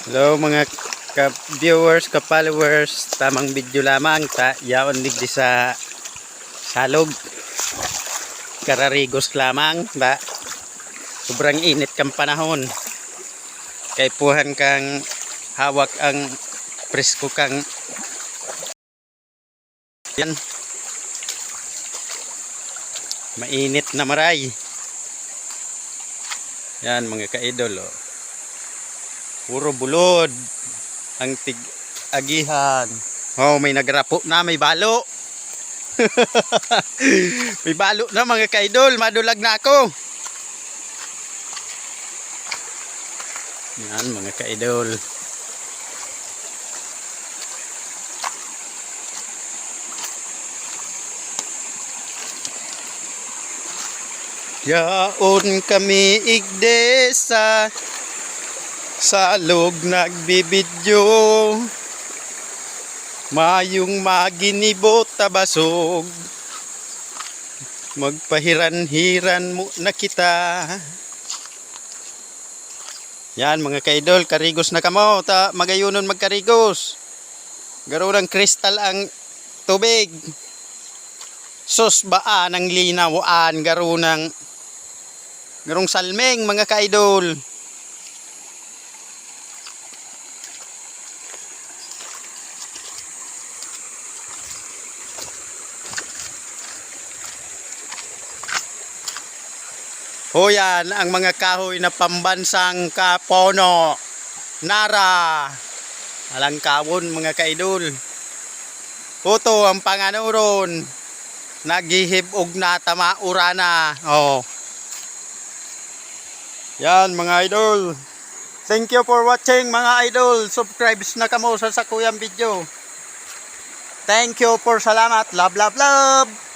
Hello mga ka-viewers, ka-followers, tamang video lamang ta yaon digdi sa salog. Kararigos lamang ba. Sobrang init kang panahon. Kay puhan kang hawak ang presko kang yan. Mainit na maray. Yan mga ka-idol oh. Puro bulod ang tig-agihan. Oh, may nagrapo na, may balo. May balo na mga ka-idol, madulag na ako. Yan mga ka-idol. Yaon kami igde sa salog nagbibidyo, mayong maginibot tabasog, magpahiran-hiran mo na kita. Yan mga kaidol, karigos na kamo, ta magayunon magkarigos. Garurang kristal ang tubig. Sus baan ang linawaan, garung salmeng mga kaidol. O yan, ang mga kahoy na pambansang kapono. Nara. Alang kawon mga kaidol. Puto ang panganuron. Naghihib og natama urana. Oh. Yan mga idol. Thank you for watching mga idol. Subscribe na kamo sa sakuyang video. Thank you for salamat. Love, love, love.